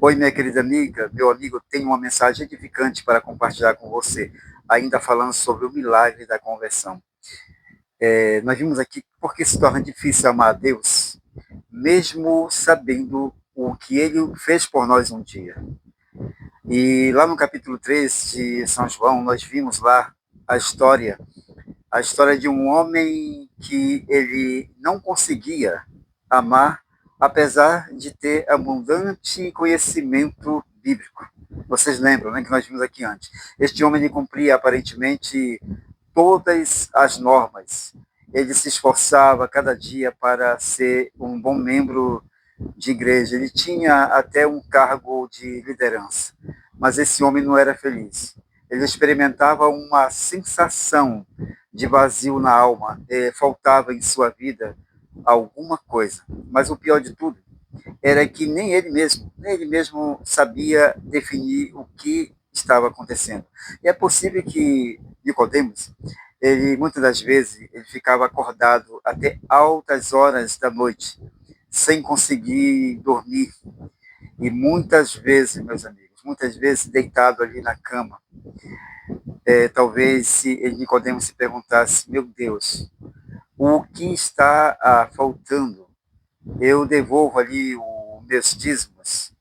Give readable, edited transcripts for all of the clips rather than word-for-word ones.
Oi, minha querida amiga, meu amigo, tenho uma mensagem edificante para compartilhar com você, ainda falando sobre o milagre da conversão. Nós vimos aqui por que se torna difícil amar a Deus, mesmo sabendo o que Ele fez por nós um dia. E lá no capítulo 3 de São João, nós vimos lá a história, a história de um homem que ele não conseguia amar, apesar de ter abundante conhecimento bíblico. Vocês lembram, né, que nós vimos aqui antes. Este homem ele cumpria aparentemente todas as normas. Ele se esforçava cada dia para ser um bom membro de igreja. Ele tinha até um cargo de liderança. Mas esse homem não era feliz. Ele experimentava uma sensação de vazio na alma. Faltava em sua vida alguma coisa. Mas o pior de tudo era que nem ele mesmo sabia definir o que estava acontecendo. E é possível que Nicodemos, ele muitas das vezes ele ficava acordado até altas horas da noite, sem conseguir dormir. E muitas vezes, meus amigos, muitas vezes deitado ali na cama, talvez se Nicodemos se perguntasse: meu Deus, o que está faltando? Eu devolvo ali os meus dízimos,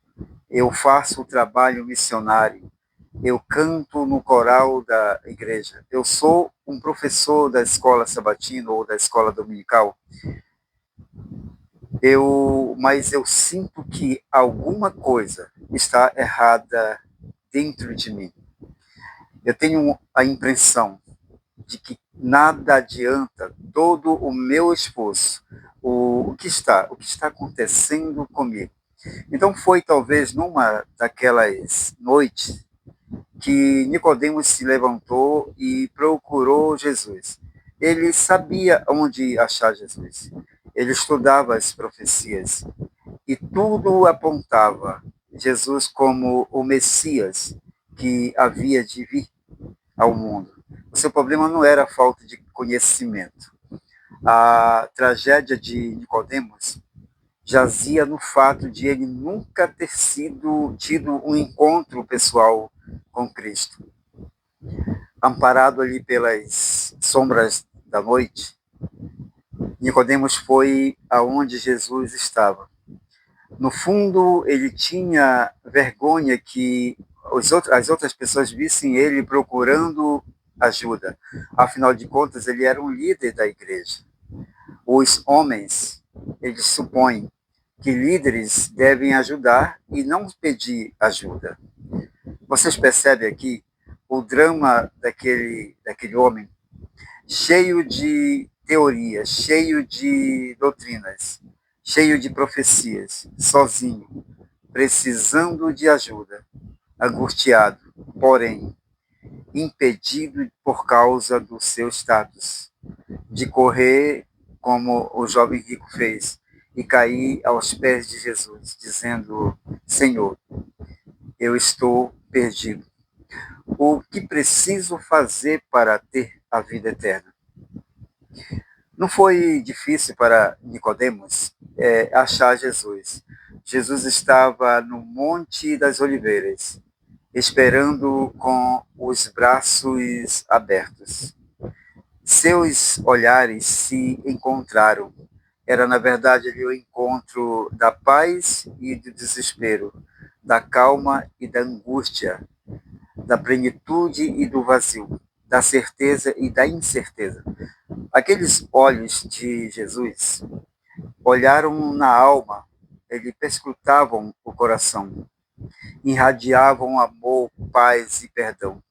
eu faço o trabalho missionário, eu canto no coral da igreja, eu sou um professor da escola sabatina ou da escola dominical, mas eu sinto que alguma coisa está errada dentro de mim. Eu tenho a impressão de que nada adianta todo o meu esforço. O que está acontecendo comigo? Então foi talvez numa daquelas noites que Nicodemos se levantou e procurou Jesus. Ele sabia onde achar Jesus. Ele estudava as profecias e tudo apontava Jesus como o Messias que havia de vir ao mundo. O seu problema não era a falta de conhecimento. A tragédia de Nicodemos jazia no fato de ele nunca ter tido um encontro pessoal com Cristo. Amparado ali pelas sombras da noite, Nicodemos foi aonde Jesus estava. No fundo, ele tinha vergonha que as outras pessoas vissem ele procurando ajuda. Afinal de contas, ele era um líder da igreja. Os homens, eles supõem que líderes devem ajudar e não pedir ajuda. Vocês percebem aqui o drama daquele homem, cheio de teorias, cheio de doutrinas, cheio de profecias, sozinho, precisando de ajuda, angustiado, porém impedido por causa do seu status, de correr como o jovem rico fez e cair aos pés de Jesus, dizendo: Senhor, eu estou perdido. O que preciso fazer para ter a vida eterna? Não foi difícil para Nicodemos achar Jesus. Jesus estava no Monte das Oliveiras, esperando com os braços abertos. Seus olhares se encontraram. Era, na verdade, ali o encontro da paz e do desespero, da calma e da angústia, da plenitude e do vazio, da certeza e da incerteza. Aqueles olhos de Jesus olharam na alma, eles perscrutavam o coração, irradiavam amor, paz e perdão.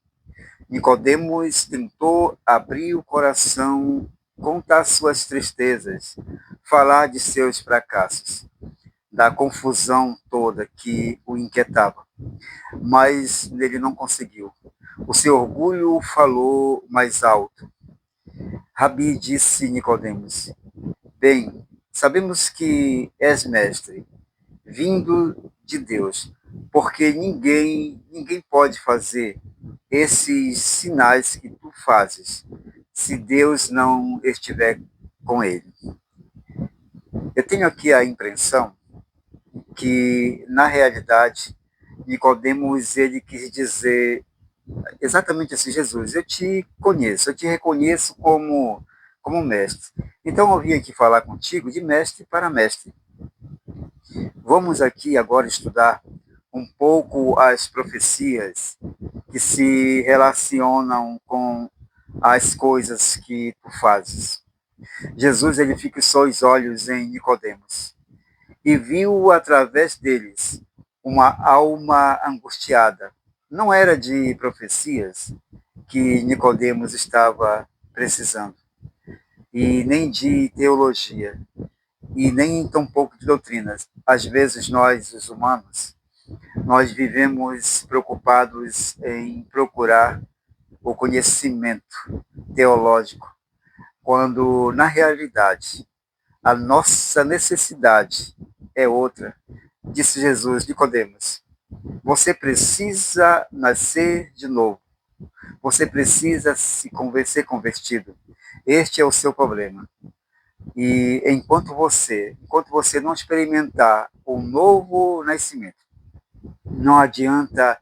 Nicodemos tentou abrir o coração, contar suas tristezas, falar de seus fracassos, da confusão toda que o inquietava, mas ele não conseguiu. O seu orgulho falou mais alto. Rabi, disse Nicodemos, bem, sabemos que és mestre, vindo de Deus, porque ninguém pode fazer esses sinais que tu fazes, se Deus não estiver com ele. Eu tenho aqui a impressão que, na realidade, Nicodemos, ele quis dizer exatamente assim: Jesus, eu te conheço, eu te reconheço como mestre. Então eu vim aqui falar contigo de mestre para mestre. Vamos aqui agora estudar um pouco as profecias que se relacionam com as coisas que tu fazes. Jesus, ele fixou os olhos em Nicodemos e viu através deles uma alma angustiada. Não era de profecias que Nicodemos estava precisando, e nem de teologia, e nem tampouco de doutrinas. Às vezes nós, os humanos, nós vivemos preocupados em procurar o conhecimento teológico, quando na realidade a nossa necessidade é outra. Disse Jesus: Nicodemos, você precisa nascer de novo. Você precisa ser convertido. Este é o seu problema. E enquanto você não experimentar o novo nascimento, não adianta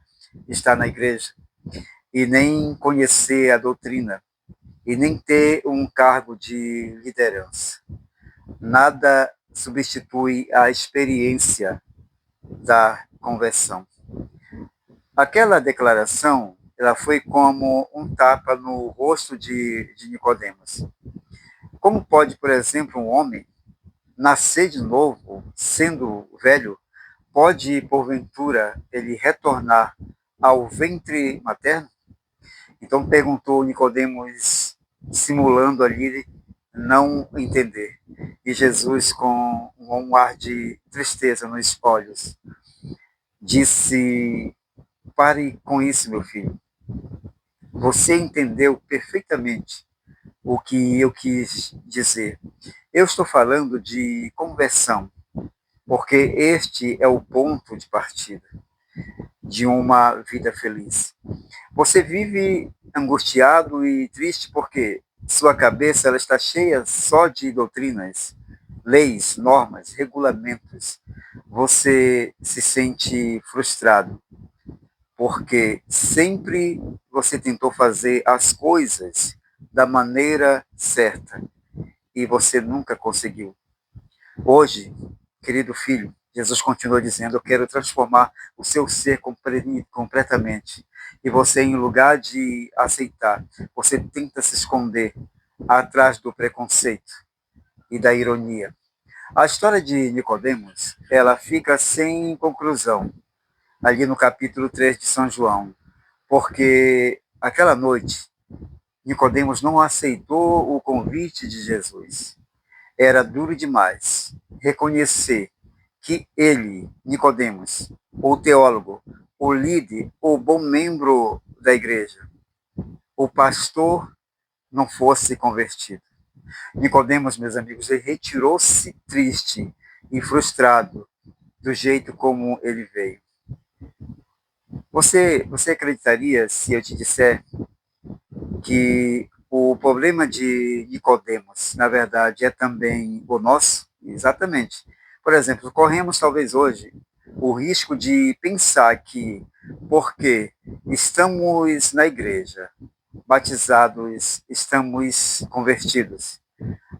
estar na igreja e nem conhecer a doutrina e nem ter um cargo de liderança. Nada substitui a experiência da conversão. Aquela declaração, ela foi como um tapa no rosto de Nicodemos. Como pode, por exemplo, um homem nascer de novo, sendo velho? Pode, porventura, ele retornar ao ventre materno? Então perguntou Nicodemos, simulando ali não entender. E Jesus, com um ar de tristeza nos olhos, disse: pare com isso, meu filho. Você entendeu perfeitamente o que eu quis dizer. Eu estou falando de conversão, porque este é o ponto de partida de uma vida feliz. Você vive angustiado e triste porque sua cabeça ela está cheia só de doutrinas, leis, normas, regulamentos. Você se sente frustrado porque sempre você tentou fazer as coisas da maneira certa e você nunca conseguiu. Hoje, querido filho, Jesus continua dizendo: eu quero transformar o seu ser completamente. E você, em lugar de aceitar, você tenta se esconder atrás do preconceito e da ironia. A história de Nicodemos, ela fica sem conclusão ali no capítulo 3 de São João, porque aquela noite Nicodemos não aceitou o convite de Jesus. Era duro demais reconhecer que ele, Nicodemos, o teólogo, o líder, o bom membro da igreja, o pastor, não fosse convertido. Nicodemos, meus amigos, ele retirou-se triste e frustrado do jeito como ele veio. Você acreditaria se eu te disser que o problema de Nicodemos, na verdade, é também o nosso? Exatamente. Por exemplo, corremos talvez hoje o risco de pensar que, porque estamos na igreja, batizados, estamos convertidos,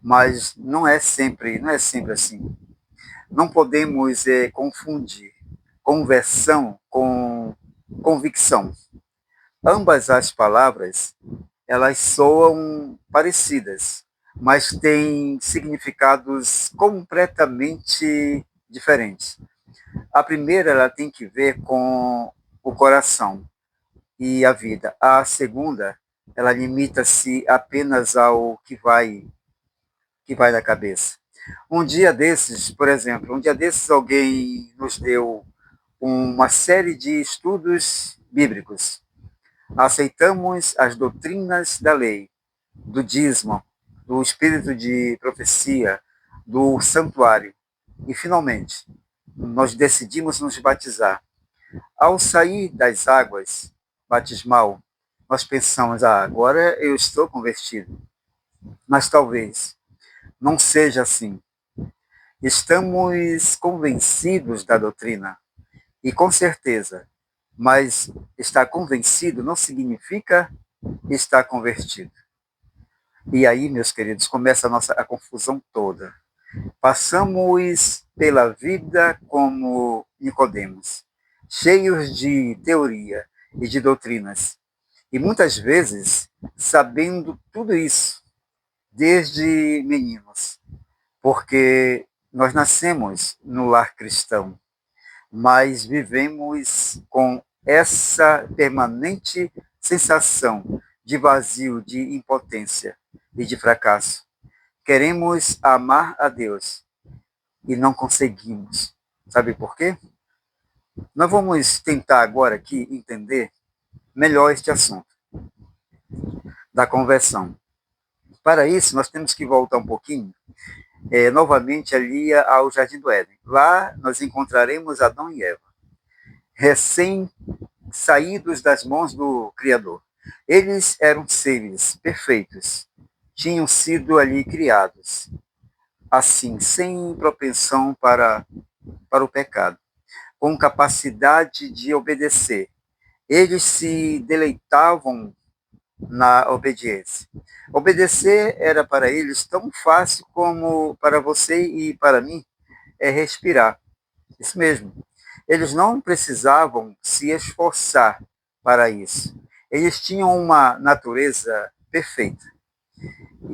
mas não é sempre assim. Não podemos confundir conversão com convicção. Ambas as palavras, elas soam parecidas, mas têm significados completamente diferentes. A primeira, ela tem que ver com o coração e a vida. A segunda, ela limita-se apenas ao que vai na cabeça. Um dia desses, por exemplo, alguém nos deu uma série de estudos bíblicos. Aceitamos as doutrinas da lei, do dízimo, do espírito de profecia, do santuário. E, finalmente, nós decidimos nos batizar. Ao sair das águas batismal, nós pensamos: agora eu estou convertido. Mas talvez não seja assim. Estamos convencidos da doutrina e, com certeza, Mas estar convencido não significa estar convertido. E aí, meus queridos, começa a confusão toda. Passamos pela vida como Nicodemos, cheios de teoria e de doutrinas. E muitas vezes sabendo tudo isso desde meninos, porque nós nascemos no lar cristão, mas vivemos com essa permanente sensação de vazio, de impotência e de fracasso. Queremos amar a Deus e não conseguimos. Sabe por quê? Nós vamos tentar agora aqui entender melhor este assunto da conversão. Para isso, nós temos que voltar um pouquinho, novamente ali ao Jardim do Éden. Lá nós encontraremos Adão e Eva, recém-saídos das mãos do Criador. Eles eram seres perfeitos, tinham sido ali criados, assim, sem propensão para o pecado, com capacidade de obedecer. Eles se deleitavam na obediência. Obedecer era para eles tão fácil como para você e para mim é respirar. Isso mesmo. Eles não precisavam se esforçar para isso. Eles tinham uma natureza perfeita.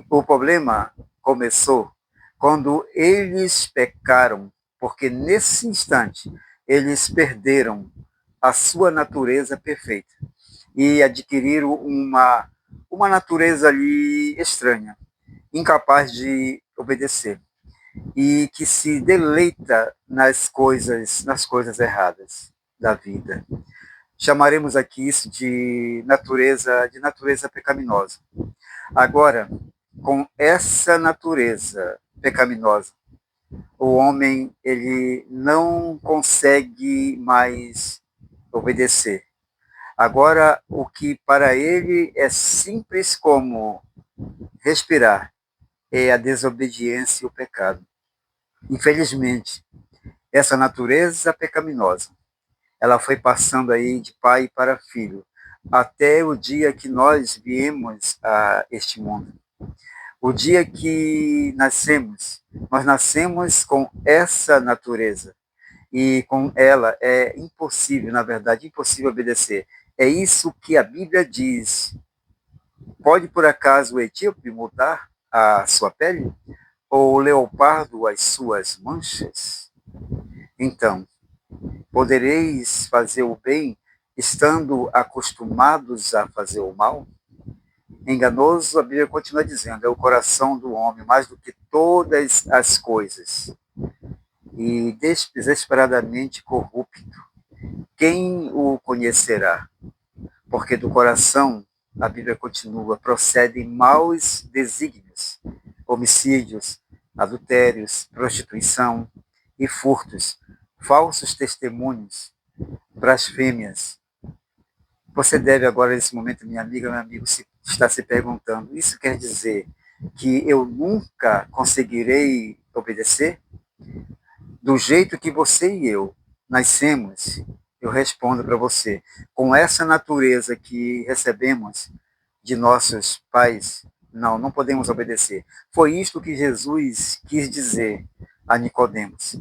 O problema começou quando eles pecaram, porque nesse instante eles perderam a sua natureza perfeita e adquiriram uma natureza ali estranha, incapaz de obedecer e que se deleita nas coisas erradas da vida. Chamaremos aqui isso de natureza pecaminosa. Agora, com essa natureza pecaminosa, o homem ele não consegue mais obedecer. Agora, o que para ele é simples como respirar é a desobediência e o pecado. Infelizmente, essa natureza pecaminosa, ela foi passando aí de pai para filho, até o dia que nós viemos a este mundo. O dia que nascemos, nós nascemos com essa natureza. E com ela é impossível, na verdade, impossível obedecer. É isso que a Bíblia diz. Pode, por acaso, o etíope mudar a sua pele? Ou o leopardo as suas manchas? Então, podereis fazer o bem estando acostumados a fazer o mal? Enganoso, a Bíblia continua dizendo, é o coração do homem mais do que todas as coisas, e desesperadamente corrupto. Quem o conhecerá? Porque do coração, a Bíblia continua, procedem maus desígnios, homicídios, adultérios, prostituição e furtos, falsos testemunhos, blasfêmias. Você deve agora, nesse momento, minha amiga, meu amigo, estar se perguntando, isso quer dizer que eu nunca conseguirei obedecer? Do jeito que você e eu nascemos, eu respondo para você, com essa natureza que recebemos de nossos pais, não podemos obedecer. Foi isto que Jesus quis dizer a Nicodemos,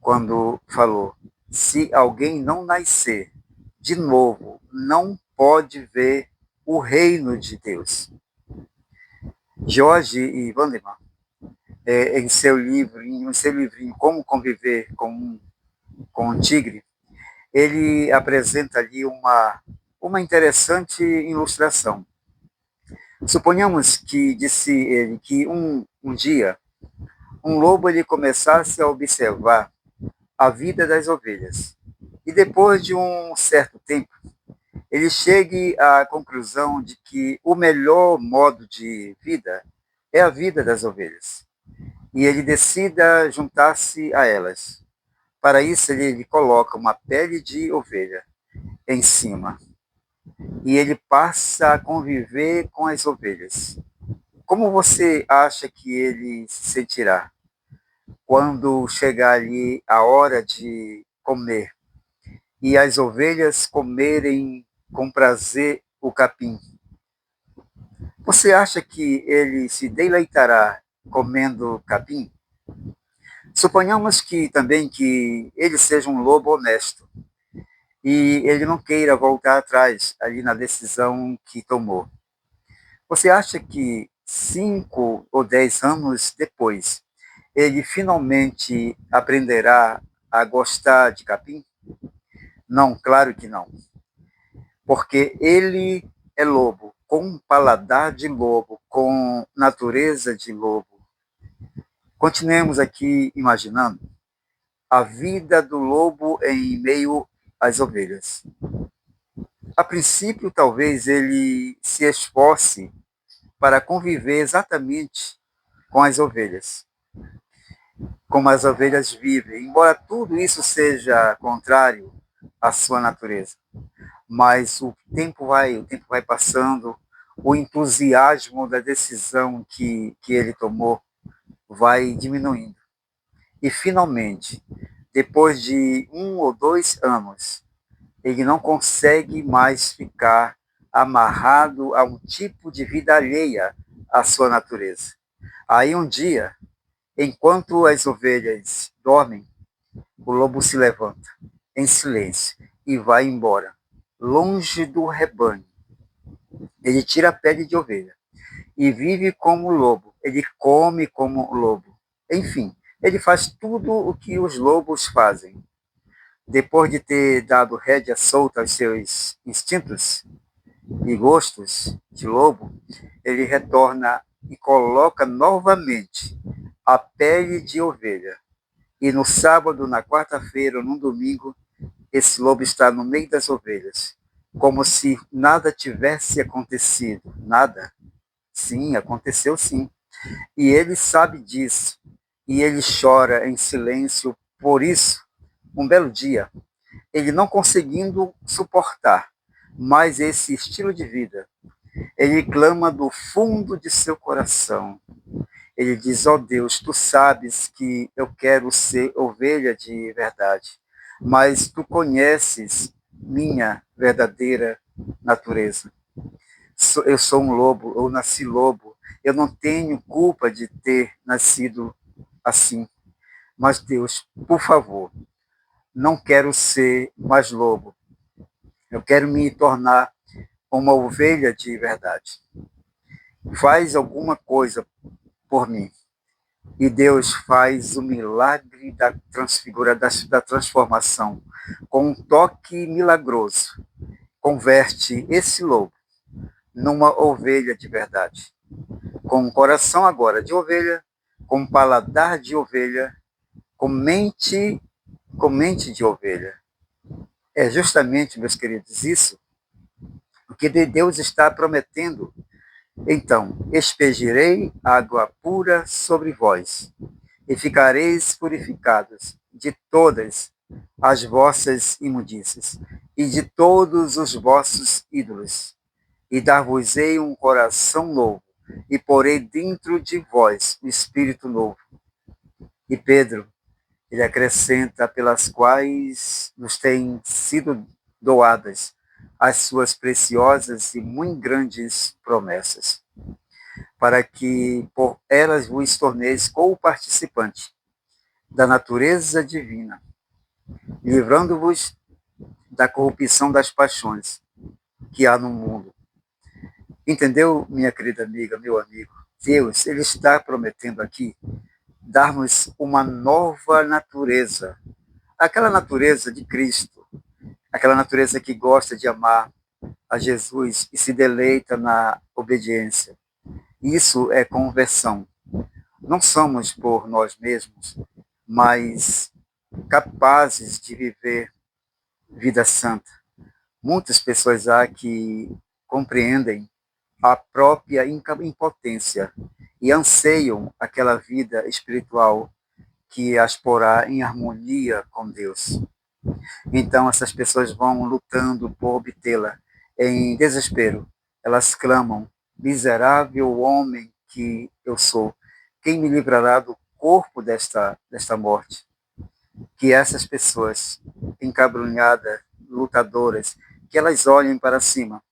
quando falou, se alguém não nascer de novo, não pode ver o reino de Deus. George e Vanderman, em seu livrinho Como Conviver com um Tigre, ele apresenta ali uma interessante ilustração. Suponhamos que, disse ele, que um dia um lobo ele começasse a observar a vida das ovelhas. E depois de um certo tempo, ele chegue à conclusão de que o melhor modo de vida é a vida das ovelhas. E ele decida juntar-se a elas. Para isso, ele coloca uma pele de ovelha em cima. E ele passa a conviver com as ovelhas. Como você acha que ele se sentirá quando chegar ali a hora de comer? e as ovelhas comerem com prazer o capim. Você acha que ele se deleitará comendo capim? Suponhamos que também que ele seja um lobo honesto e ele não queira voltar atrás ali na decisão que tomou. Você acha que 5 ou 10 anos depois ele finalmente aprenderá a gostar de capim? Não, claro que não. Porque ele é lobo, com um paladar de lobo, com natureza de lobo. Continuemos aqui imaginando a vida do lobo em meio às ovelhas. A princípio, talvez ele se esforce para conviver exatamente com as ovelhas, como as ovelhas vivem, embora tudo isso seja contrário à sua natureza. Mas o tempo vai passando, o entusiasmo da decisão que ele tomou vai diminuindo. E, finalmente, depois de 1 ou 2 anos, ele não consegue mais ficar amarrado a um tipo de vida alheia à sua natureza. Aí, um dia, enquanto as ovelhas dormem, o lobo se levanta, em silêncio, e vai embora, longe do rebanho. Ele tira a pele de ovelha e vive como lobo. Ele come como lobo. Enfim, ele faz tudo o que os lobos fazem. Depois de ter dado rédea solta aos seus instintos e gostos de lobo, ele retorna e coloca novamente a pele de ovelha. E no sábado, na quarta-feira ou no domingo, esse lobo está no meio das ovelhas, como se nada tivesse acontecido. Nada. Sim, aconteceu sim. E ele sabe disso. E ele chora em silêncio por isso. Um belo dia, ele não conseguindo suportar mais esse estilo de vida, ele clama do fundo de seu coração. Ele diz: ó Deus, tu sabes que eu quero ser ovelha de verdade, mas tu conheces minha verdadeira natureza. Eu sou um lobo, eu nasci lobo, eu não tenho culpa de ter nascido assim. Mas Deus, por favor, não quero ser mais lobo. Eu quero me tornar uma ovelha de verdade. Faz alguma coisa por mim. E Deus faz o milagre da transformação. Com um toque milagroso, converte esse lobo numa ovelha de verdade. Com um coração agora de ovelha, com um paladar de ovelha, com mente de ovelha. É justamente, meus queridos, isso o que Deus está prometendo. Então, expegirei água pura sobre vós, e ficareis purificados de todas as vossas imundícias, e de todos os vossos ídolos, e dar-vos-ei um coração novo, e porei dentro de vós o Espírito novo. E Pedro, ele acrescenta, pelas quais nos têm sido doadas as suas preciosas e muito grandes promessas, para que por elas vos torneis co-participantes da natureza divina, livrando-vos da corrupção das paixões que há no mundo. Entendeu, minha querida amiga, meu amigo? Deus, ele está prometendo aqui dar-nos uma nova natureza, aquela natureza de Cristo, aquela natureza que gosta de amar a Jesus e se deleita na obediência. Isso é conversão. Não somos por nós mesmos, mas capazes de viver vida santa. Muitas pessoas há que compreendem a própria impotência e anseiam aquela vida espiritual que as porá em harmonia com Deus. Então essas pessoas vão lutando por obtê-la em desespero. Elas clamam: miserável homem que eu sou, quem me livrará do corpo desta morte? Que essas pessoas, encabrunhadas lutadoras, que elas olhem para cima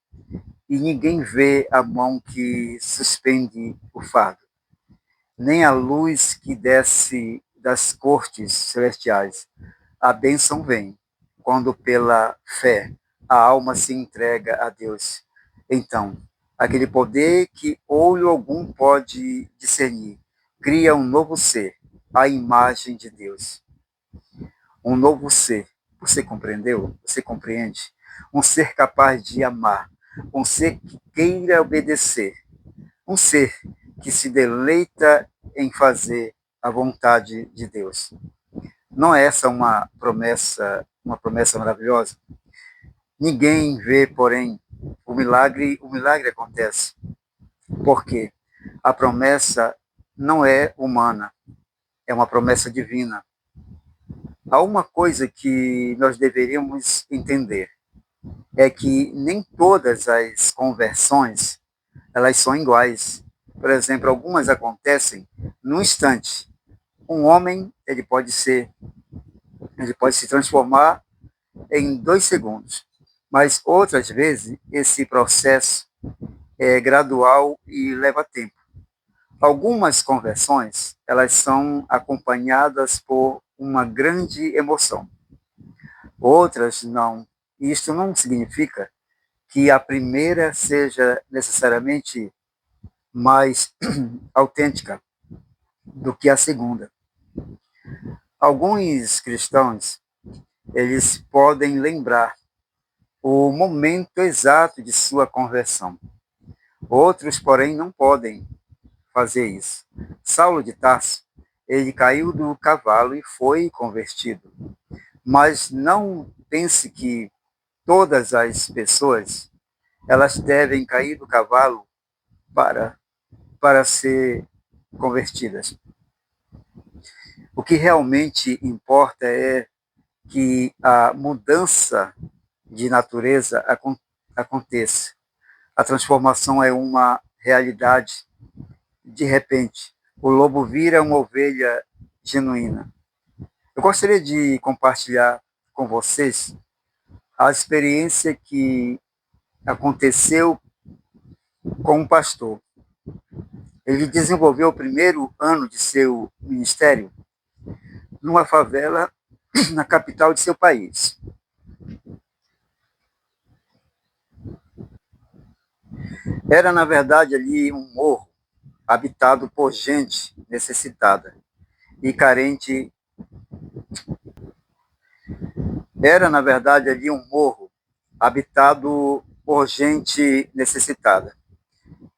e ninguém vê a mão que suspende o fardo, nem a luz que desce das cortes celestiais. A bênção vem quando, pela fé, a alma se entrega a Deus. Então, aquele poder que olho algum pode discernir, cria um novo ser, a imagem de Deus. Um novo ser. Você compreendeu? Você compreende? Um ser capaz de amar, um ser que queira obedecer, um ser que se deleita em fazer a vontade de Deus. Não é essa uma promessa maravilhosa? Ninguém vê, porém, o milagre acontece. Porque a promessa não é humana, é uma promessa divina. Há uma coisa que nós deveríamos entender, é que nem todas as conversões elas são iguais. Por exemplo, algumas acontecem num instante. Um homem ele pode se transformar em 2 segundos, mas outras vezes esse processo é gradual e leva tempo. Algumas conversões elas são acompanhadas por uma grande emoção, outras não. Isto não significa que a primeira seja necessariamente mais autêntica do que a segunda. Alguns cristãos, eles podem lembrar o momento exato de sua conversão. Outros, porém, não podem fazer isso. Saulo de Tarso, ele caiu do cavalo e foi convertido. Mas não pense que todas as pessoas elas devem cair do cavalo para, para ser convertidas. O que realmente importa é que a mudança de natureza aconteça. A transformação é uma realidade. De repente, o lobo vira uma ovelha genuína. Eu gostaria de compartilhar com vocês a experiência que aconteceu com um pastor. Ele desenvolveu o primeiro ano de seu ministério numa favela na capital de seu país. Era, na verdade, ali um morro habitado por gente necessitada e carente. Era, na verdade, ali um morro habitado por gente necessitada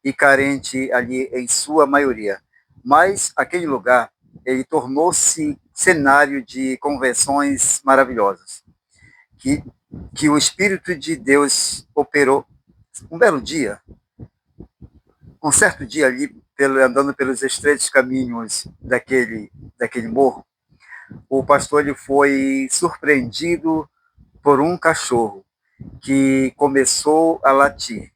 e carente ali em sua maioria. Mas aquele lugar, ele tornou-se cenário de convenções maravilhosas, que, que o Espírito de Deus operou. Um belo dia, um certo dia ali, andando pelos estreitos caminhos daquele morro, o pastor ele foi surpreendido por um cachorro que começou a latir.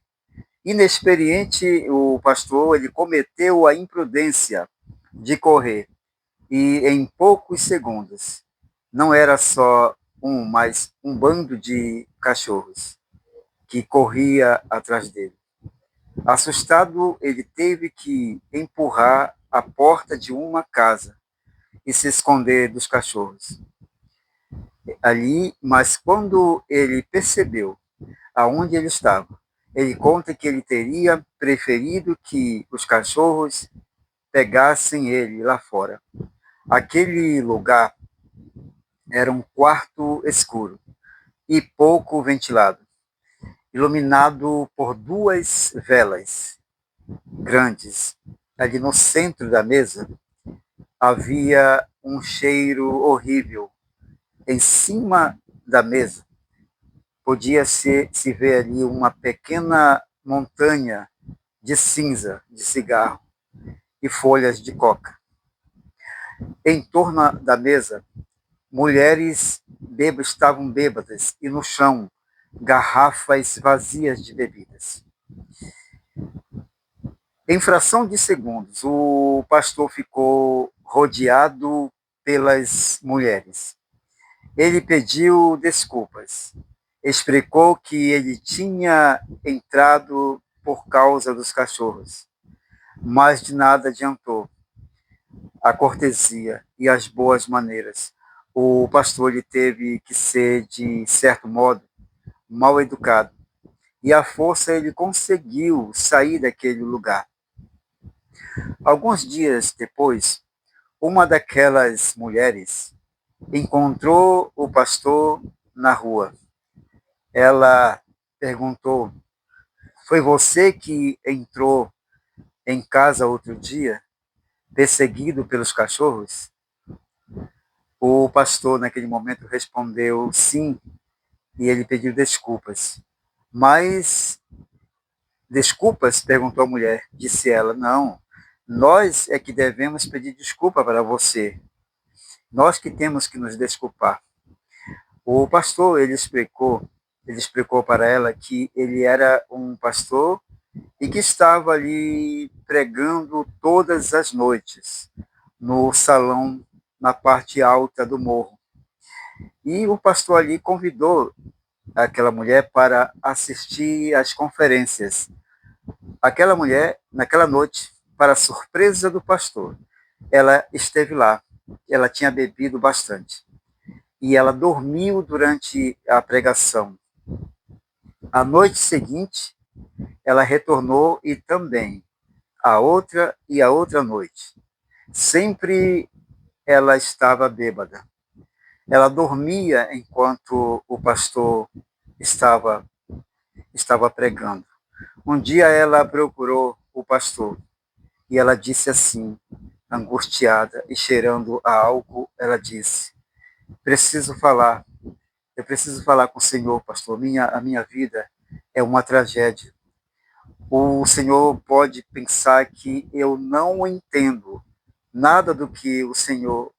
Inexperiente, o pastor ele cometeu a imprudência de correr e em poucos segundos não era só um, mas um bando de cachorros que corria atrás dele. Assustado, ele teve que empurrar a porta de uma casa e se esconder dos cachorros. Ali, mas quando ele percebeu aonde ele estava, ele conta que ele teria preferido que os cachorros pegassem ele lá fora. Aquele lugar era um quarto escuro e pouco ventilado, iluminado por 2 velas grandes. Ali no centro da mesa havia um cheiro horrível. Em cima da mesa se ver ali uma pequena montanha de cinza de cigarro e folhas de coca. Em torno da mesa, mulheres estavam bêbadas e no chão, garrafas vazias de bebidas. Em fração de segundos, o pastor ficou rodeado pelas mulheres. Ele pediu desculpas. explicou que ele tinha entrado por causa dos cachorros, mas de nada adiantou a cortesia e as boas maneiras. O pastor ele teve que ser, de certo modo, mal educado. E à força ele conseguiu sair daquele lugar. Alguns dias depois, uma daquelas mulheres encontrou o pastor na rua. Ela perguntou: foi você que entrou em casa outro dia, perseguido pelos cachorros? O pastor, naquele momento, respondeu sim, e ele pediu desculpas. Mas, desculpas? Perguntou a mulher. Disse ela: não, nós é que devemos pedir desculpa para você. Nós que temos que nos desculpar. O pastor, ele explicou para ela que ele era um pastor e que estava ali pregando todas as noites no salão na parte alta do morro. E o pastor ali convidou aquela mulher para assistir às conferências. Aquela mulher, naquela noite, para surpresa do pastor, ela esteve lá. Ela tinha bebido bastante. E ela dormiu durante a pregação. A noite seguinte, ela retornou e também a outra noite. Sempre ela estava bêbada. Ela dormia enquanto o pastor estava, estava pregando. Um dia ela procurou o pastor e ela disse assim, angustiada e cheirando a álcool, ela disse: preciso falar, eu preciso falar com o Senhor, pastor. A minha vida é uma tragédia. O Senhor pode pensar que eu não entendo nada do que o Senhor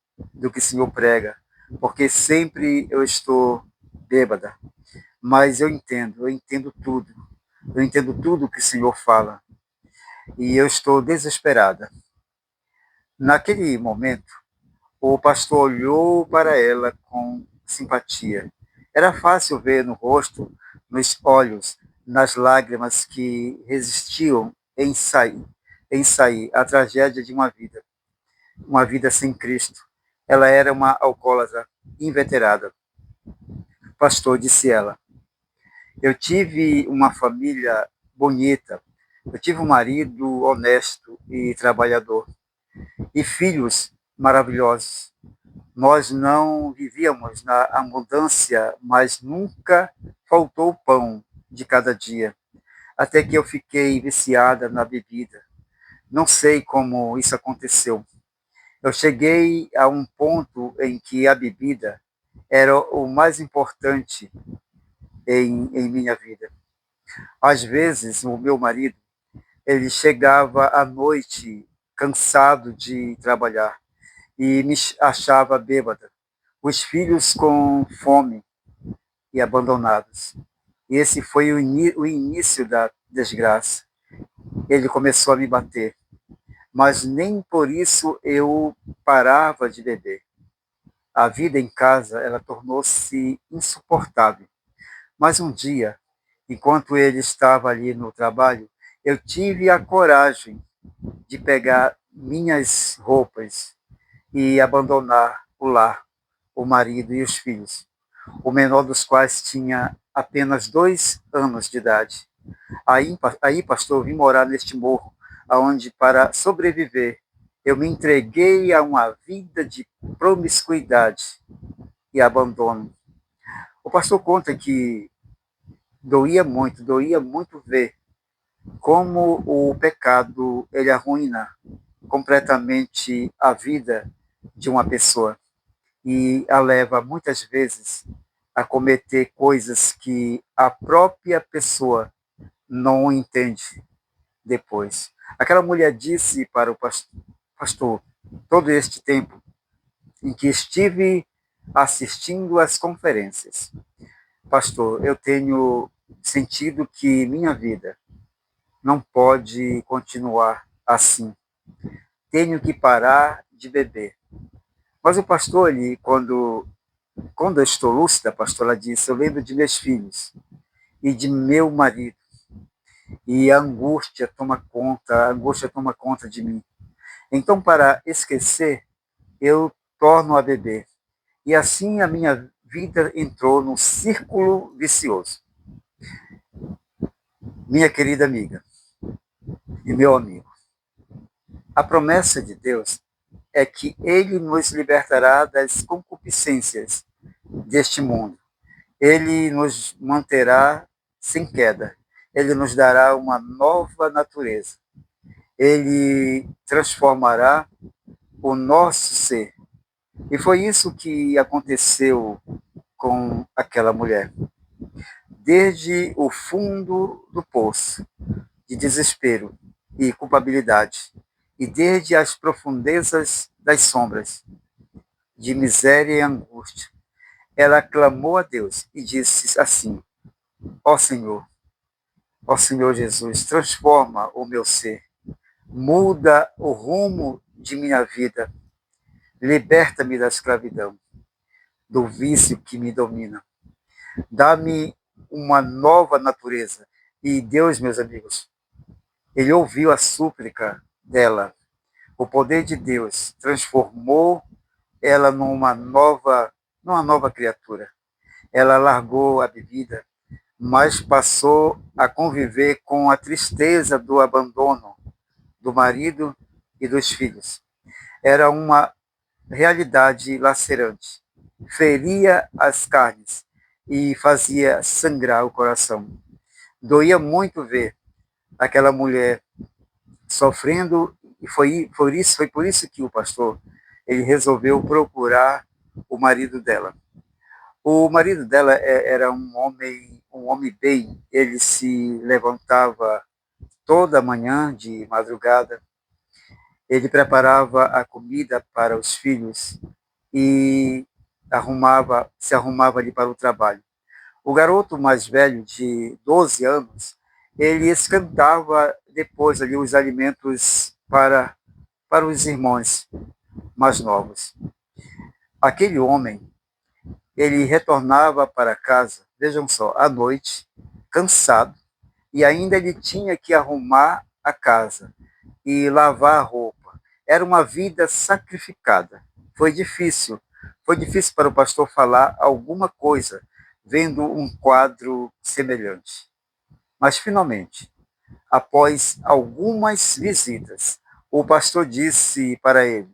prega, porque sempre eu estou bêbada. Mas eu entendo tudo. Eu entendo tudo que o Senhor fala. E eu estou desesperada. Naquele momento, o pastor olhou para ela com simpatia. Era fácil ver no rosto, nos olhos, nas lágrimas que resistiam em sair a tragédia de uma vida sem Cristo. Ela era uma alcoólatra inveterada. Pastor, disse ela, eu tive uma família bonita, eu tive um marido honesto e trabalhador, e filhos maravilhosos. Nós não vivíamos na abundância, mas nunca faltou pão de cada dia, até que eu fiquei viciada na bebida. Não sei como isso aconteceu. Eu cheguei a um ponto em que a bebida era o mais importante em minha vida. Às vezes, o meu marido, ele chegava à noite cansado de trabalhar e me achava bêbada. Os filhos com fome e abandonados. E esse foi o início da desgraça. Ele começou a me bater, mas nem por isso eu parava de beber. A vida em casa, ela tornou-se insuportável. Mas um dia, enquanto ele estava ali no trabalho, eu tive a coragem de pegar minhas roupas e abandonar o lar, o marido e os filhos, o menor dos quais tinha apenas 2 anos de idade. Aí, pastor, eu vim morar neste morro, onde, para sobreviver, eu me entreguei a uma vida de promiscuidade e abandono. O pastor conta que doía muito ver como o pecado ele arruína completamente a vida de uma pessoa e a leva muitas vezes a cometer coisas que a própria pessoa não entende depois. Aquela mulher disse para o pastor, todo este tempo em que estive assistindo às conferências, pastor, eu tenho sentido que minha vida não pode continuar assim. Tenho que parar de beber. Mas o pastor, ele, quando Quando eu estou lúcida, pastor, ela disse, eu lembro de meus filhos e de meu marido. E a angústia toma conta de mim. Então, para esquecer, eu torno a beber. E assim a minha vida entrou num círculo vicioso. Minha querida amiga e meu amigo, a promessa de Deus é que Ele nos libertará das concupiscências deste mundo. Ele nos manterá sem queda. Ele nos dará uma nova natureza. Ele transformará o nosso ser. E foi isso que aconteceu com aquela mulher. Desde o fundo do poço de desespero e culpabilidade, e desde as profundezas das sombras de miséria e angústia, ela clamou a Deus e disse assim: ó Senhor Jesus, transforma o meu ser, muda o rumo de minha vida, liberta-me da escravidão, do vício que me domina. Dá-me uma nova natureza. E Deus, meus amigos, Ele ouviu a súplica dela. O poder de Deus transformou ela numa nova criatura. Ela largou a bebida, mas passou a conviver com a tristeza do abandono do marido e dos filhos. Era uma realidade lacerante, feria as carnes e fazia sangrar o coração. Doía muito ver aquela mulher sofrendo, e foi por isso que o pastor ele resolveu procurar o marido dela. O marido dela era um homem bem, ele se levantava toda manhã de madrugada, ele preparava a comida para os filhos e se arrumava ali para o trabalho. O garoto mais velho, de 12 anos, ele esquentava depois ali os alimentos para os irmãos mais novos. Aquele homem, ele retornava para casa, vejam só, à noite, cansado, e ainda ele tinha que arrumar a casa e lavar a roupa. Era uma vida sacrificada. Foi difícil para o pastor falar alguma coisa, vendo um quadro semelhante. Mas, finalmente, após algumas visitas, o pastor disse para ele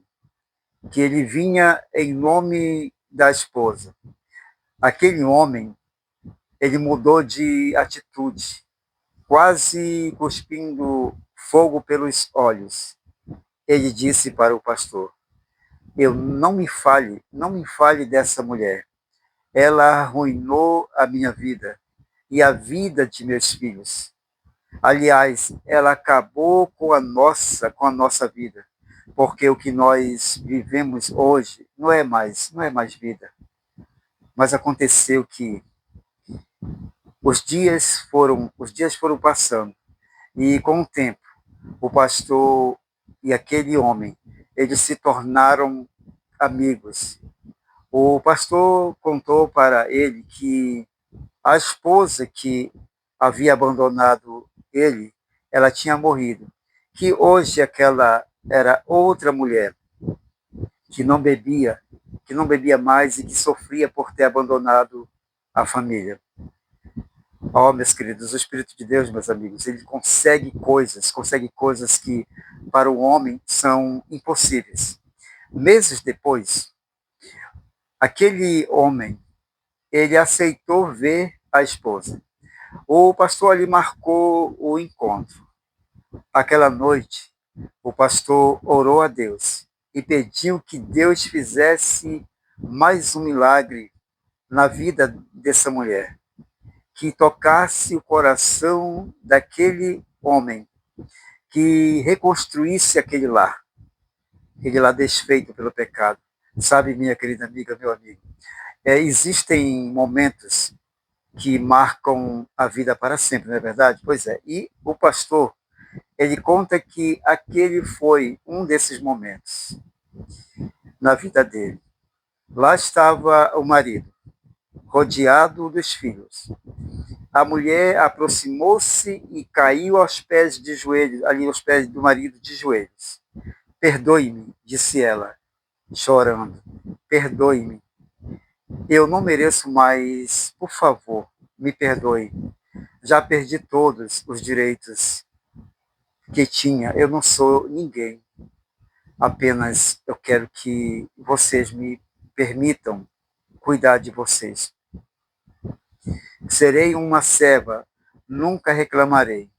que ele vinha em nome da esposa. Aquele homem, ele mudou de atitude, quase cuspindo fogo pelos olhos. Ele disse para o pastor: "Eu não me fale dessa mulher. Ela arruinou a minha vida e a vida de meus filhos. Aliás, ela acabou com a nossa vida, porque o que nós vivemos hoje não é mais vida." Mas aconteceu que os dias foram passando e com o tempo, o pastor e aquele homem, eles se tornaram amigos. O pastor contou para ele que a esposa que havia abandonado ele, ela tinha morrido. Que hoje aquela era outra mulher que que não bebia mais e que sofria por ter abandonado a família. Oh, meus queridos, o Espírito de Deus, meus amigos, ele consegue coisas que para o homem são impossíveis. Meses depois, aquele homem, ele aceitou ver a esposa. O pastor ali marcou o encontro. Aquela noite, o pastor orou a Deus e pediu que Deus fizesse mais um milagre na vida dessa mulher, que tocasse o coração daquele homem, que reconstruísse aquele lar desfeito pelo pecado. Sabe, minha querida amiga, meu amigo, existem momentos que marcam a vida para sempre, não é verdade? Pois é. E o pastor, ele conta que aquele foi um desses momentos na vida dele. Lá estava o marido, rodeado dos filhos. A mulher aproximou-se e caiu aos pés de joelhos, ali aos pés do marido de joelhos. Perdoe-me, disse ela, chorando. Perdoe-me. Eu não mereço mais. Por favor, me perdoe. Já perdi todos os direitos que tinha. Eu não sou ninguém. Apenas eu quero que vocês me permitam cuidar de vocês. Serei uma serva, nunca reclamarei.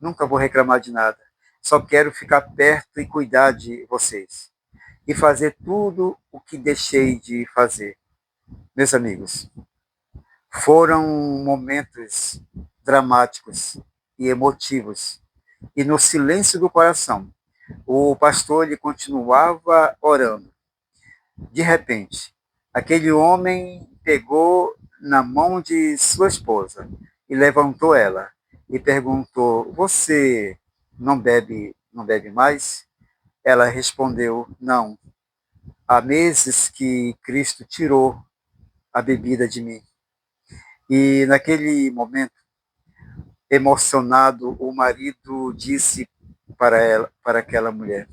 Nunca vou reclamar de nada. Só quero ficar perto e cuidar de vocês. E fazer tudo o que deixei de fazer. Meus amigos, foram momentos dramáticos e emotivos. E no silêncio do coração, o pastor ele continuava orando. De repente, aquele homem pegou na mão de sua esposa e levantou ela e perguntou: Você não bebe mais? Ela respondeu: Não. Há meses que Cristo tirou a bebida de mim. E naquele momento, emocionado, o marido disse para ela, para aquela mulher: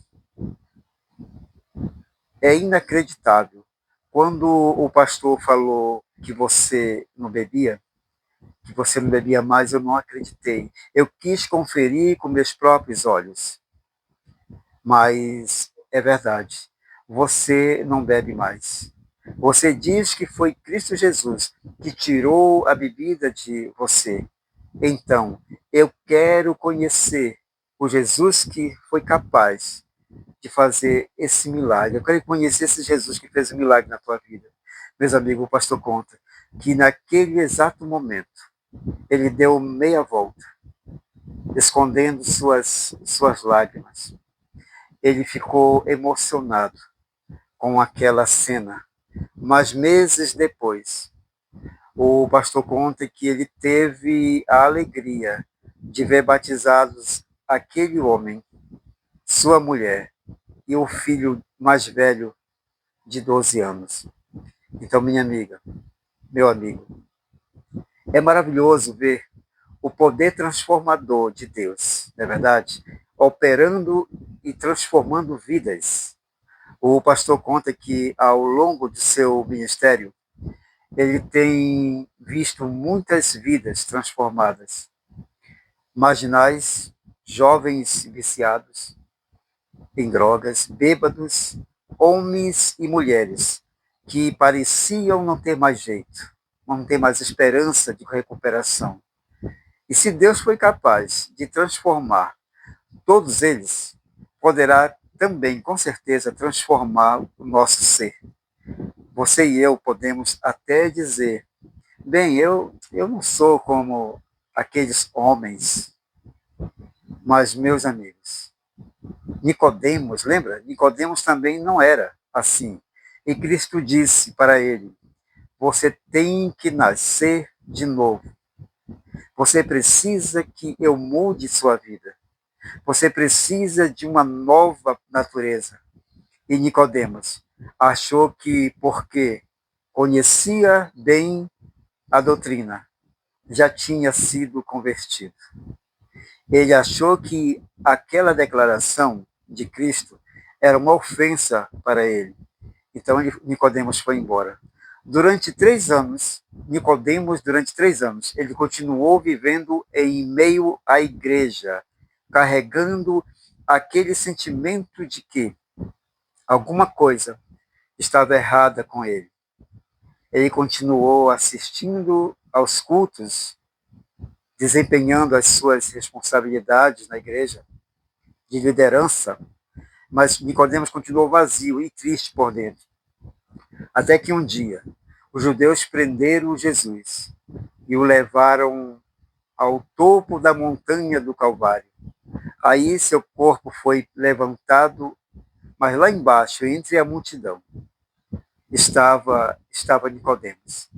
É inacreditável. Quando o pastor falou que você não bebia mais, eu não acreditei. Eu quis conferir com meus próprios olhos, mas é verdade. Você não bebe mais. Você diz que foi Cristo Jesus que tirou a bebida de você. Então, eu quero conhecer o Jesus que foi capaz de fazer esse milagre. Eu quero conhecer esse Jesus que fez o milagre na tua vida. Meus amigos, o pastor conta que naquele exato momento, ele deu meia volta, escondendo suas lágrimas. Ele ficou emocionado com aquela cena. Mas meses depois, o pastor conta que ele teve a alegria de ver batizados aquele homem, sua mulher e o filho mais velho de 12 anos. Então, minha amiga, meu amigo, é maravilhoso ver o poder transformador de Deus, não é verdade? Operando e transformando vidas. O pastor conta que, ao longo do seu ministério, ele tem visto muitas vidas transformadas. Marginais, jovens viciados em drogas, bêbados, homens e mulheres que pareciam não ter mais jeito, não ter mais esperança de recuperação. E se Deus foi capaz de transformar todos eles, poderá também, com certeza, transformar o nosso ser. Você e eu podemos até dizer: bem, eu não sou como aqueles homens, mas, meus amigos, Nicodemos, lembra? Nicodemos também não era assim. E Cristo disse para ele: você tem que nascer de novo. Você precisa que eu mude sua vida. Você precisa de uma nova natureza. E Nicodemos achou que, porque conhecia bem a doutrina, já tinha sido convertido. Ele achou que aquela declaração de Cristo era uma ofensa para ele. Então Nicodemos foi embora. Durante 3 anos, durante 3 anos, ele continuou vivendo em meio à igreja, carregando aquele sentimento de que alguma coisa estava errada com ele. Ele continuou assistindo aos cultos, desempenhando as suas responsabilidades na igreja de liderança, mas Nicodemos continuou vazio e triste por dentro. Até que um dia, os judeus prenderam Jesus e o levaram ao topo da montanha do Calvário. Aí seu corpo foi levantado, mas lá embaixo, entre a multidão, estava Nicodemos,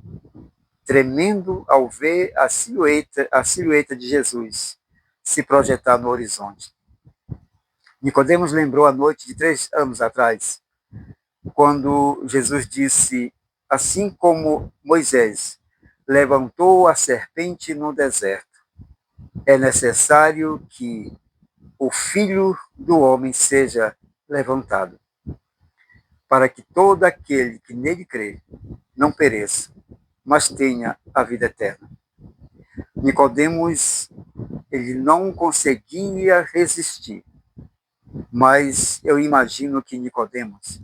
tremendo ao ver a silhueta de Jesus se projetar no horizonte. Nicodemos lembrou a noite de 3 anos atrás, quando Jesus disse, assim como Moisés levantou a serpente no deserto, é necessário que o Filho do Homem seja levantado, para que todo aquele que nele crê não pereça, mas tenha a vida eterna. Nicodemos, ele não conseguia resistir, mas eu imagino que Nicodemos,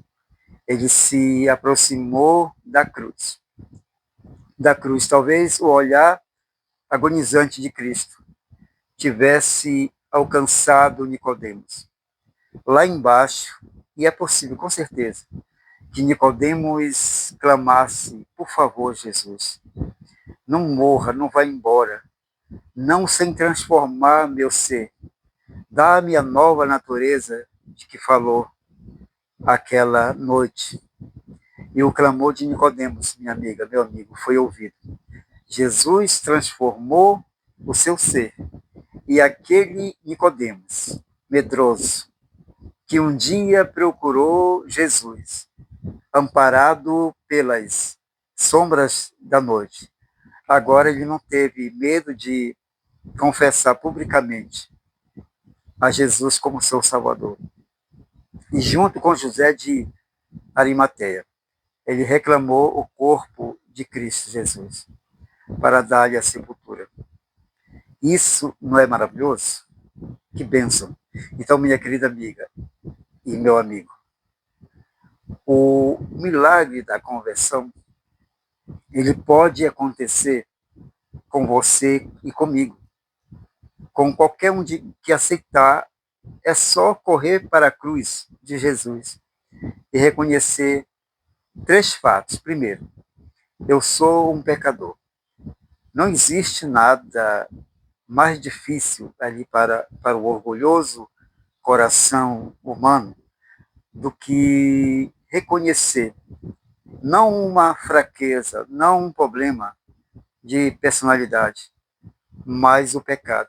ele se aproximou da cruz. Talvez o olhar agonizante de Cristo tivesse alcançado Nicodemos. Lá embaixo, e é possível, com certeza, que Nicodemos clamasse, por favor, Jesus, não morra, não vá embora, não sem transformar meu ser, dá-me a nova natureza de que falou aquela noite. E o clamor de Nicodemos, minha amiga, meu amigo, foi ouvido. Jesus transformou o seu ser. E aquele Nicodemos, medroso, que um dia procurou Jesus, amparado pelas sombras da noite, agora ele não teve medo de confessar publicamente a Jesus como seu Salvador. E junto com José de Arimateia, ele reclamou o corpo de Cristo Jesus para dar-lhe a sepultura. Isso não é maravilhoso? Que bênção! Então, minha querida amiga e meu amigo, o milagre da conversão, ele pode acontecer com você e comigo, com qualquer um que aceitar. É só correr para a cruz de Jesus e reconhecer 3 fatos. Primeiro, eu sou um pecador. Não existe nada mais difícil ali para o orgulhoso coração humano do que reconhecer não uma fraqueza, não um problema de personalidade, mas o pecado.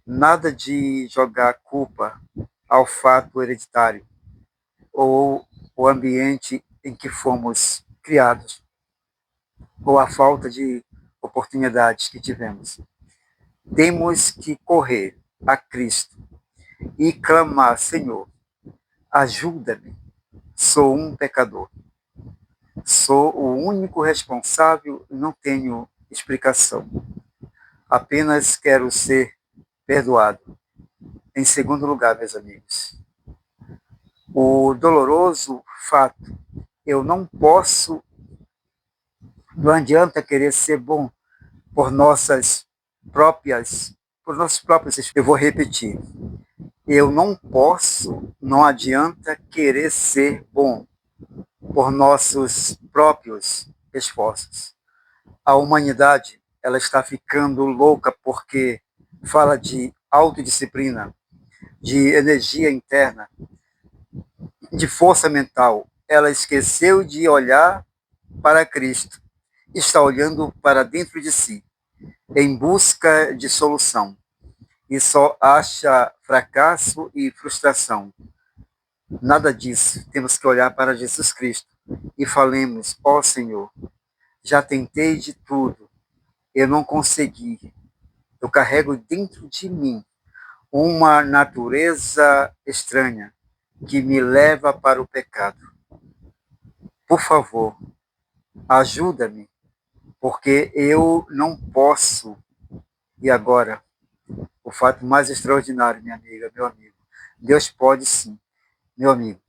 Nada de jogar culpa ao fato hereditário ou o ambiente em que fomos criados, ou a falta de oportunidades que tivemos. Temos que correr a Cristo e clamar, Senhor, ajuda-me, sou um pecador. Sou o único responsável e não tenho explicação. Apenas quero ser perdoado. Em segundo lugar, meus amigos, o doloroso fato, eu não posso, não adianta querer ser bom por nossas por nossos próprios, eu vou repetir, eu não posso, não adianta querer ser bom por nossos próprios esforços. A humanidade, ela está ficando louca porque fala de autodisciplina, de energia interna, de força mental. Ela esqueceu de olhar para Cristo, está olhando para dentro de si, em busca de solução, e só acha fracasso e frustração. Nada disso. Temos que olhar para Jesus Cristo e falemos, ó Senhor, já tentei de tudo, eu não consegui. Eu carrego dentro de mim uma natureza estranha que me leva para o pecado. Por favor, ajuda-me, porque eu não posso. E agora, o fato mais extraordinário, minha amiga, meu amigo, Deus pode sim, meu amigo,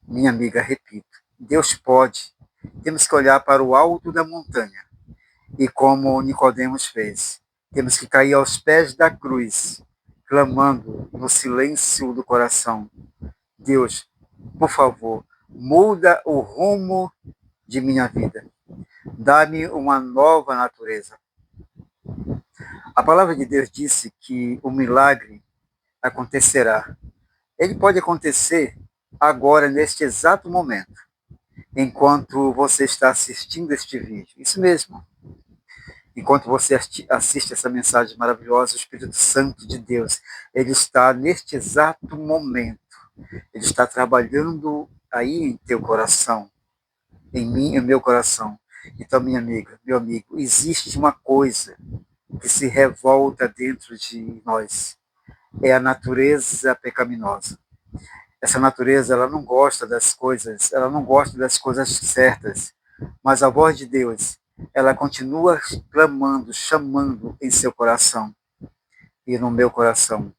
minha amiga, repito, Deus pode. Temos que olhar para o alto da montanha e como Nicodemos fez, temos que cair aos pés da cruz, clamando no silêncio do coração, Deus, por favor, muda o rumo de minha vida. Dá-me uma nova natureza. A palavra de Deus disse que o milagre acontecerá. Ele pode acontecer agora, neste exato momento, enquanto você está assistindo este vídeo. Isso mesmo. Enquanto você assiste essa mensagem maravilhosa, o Espírito Santo de Deus, ele está neste exato momento. Ele está trabalhando aí em teu coração, em mim, em meu coração. Então, minha amiga, meu amigo, existe uma coisa que se revolta dentro de nós. É a natureza pecaminosa. Essa natureza, ela não gosta das coisas, ela não gosta das coisas certas. Mas a voz de Deus, ela continua clamando, chamando em seu coração e no meu coração.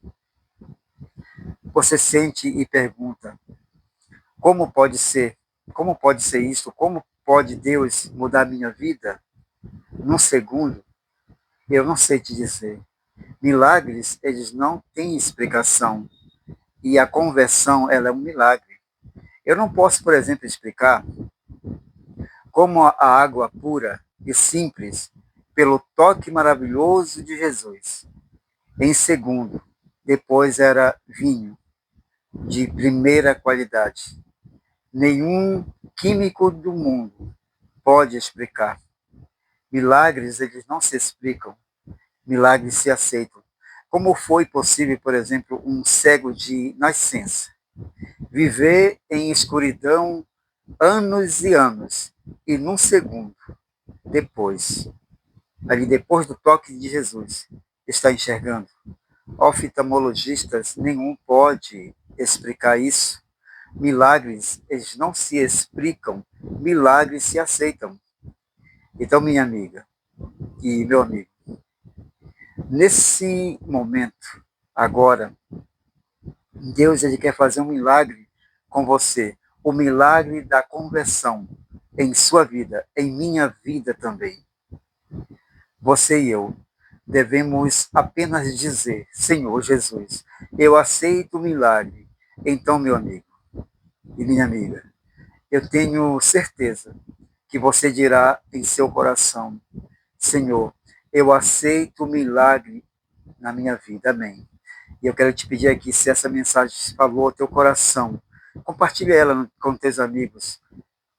Você sente e pergunta: como pode ser? Como pode ser isso? Como pode Deus mudar a minha vida num segundo? Eu não sei te dizer. Milagres, eles não têm explicação. E a conversão, ela é um milagre. Eu não posso, por exemplo, explicar como a água pura e simples, pelo toque maravilhoso de Jesus, em segundo, depois era vinho de primeira qualidade. Nenhum químico do mundo pode explicar. Milagres, eles não se explicam, milagres se aceitam. Como foi possível, por exemplo, um cego de nascença viver em escuridão anos e anos e num segundo depois, ali depois do toque de Jesus, está enxergando? Oftalmologistas nenhum pode explicar isso. Milagres, eles não se explicam, milagres se aceitam. Então, minha amiga e meu amigo, nesse momento, agora, Deus ele quer fazer um milagre com você, o milagre da conversão em sua vida, em minha vida também. Você e eu devemos apenas dizer: Senhor Jesus, eu aceito o milagre. Então, meu amigo e minha amiga, eu tenho certeza que você dirá em seu coração: Senhor, eu aceito o milagre na minha vida. Amém. E eu quero te pedir aqui, se essa mensagem falou ao teu coração, compartilhe ela com teus amigos.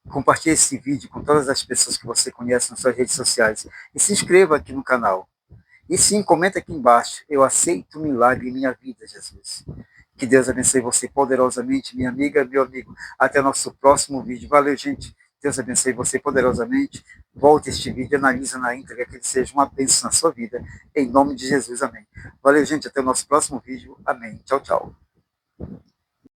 Compartilhe esse vídeo com todas as pessoas que você conhece nas suas redes sociais. E se inscreva aqui no canal. E sim, comenta aqui embaixo: eu aceito o milagre em minha vida, Jesus. Que Deus abençoe você poderosamente, minha amiga, meu amigo. Até o nosso próximo vídeo. Valeu, gente. Deus abençoe você poderosamente. Volte este vídeo, analisa na íntegra, que ele seja uma bênção na sua vida. Em nome de Jesus, amém. Valeu, gente. Até o nosso próximo vídeo. Amém. Tchau, tchau.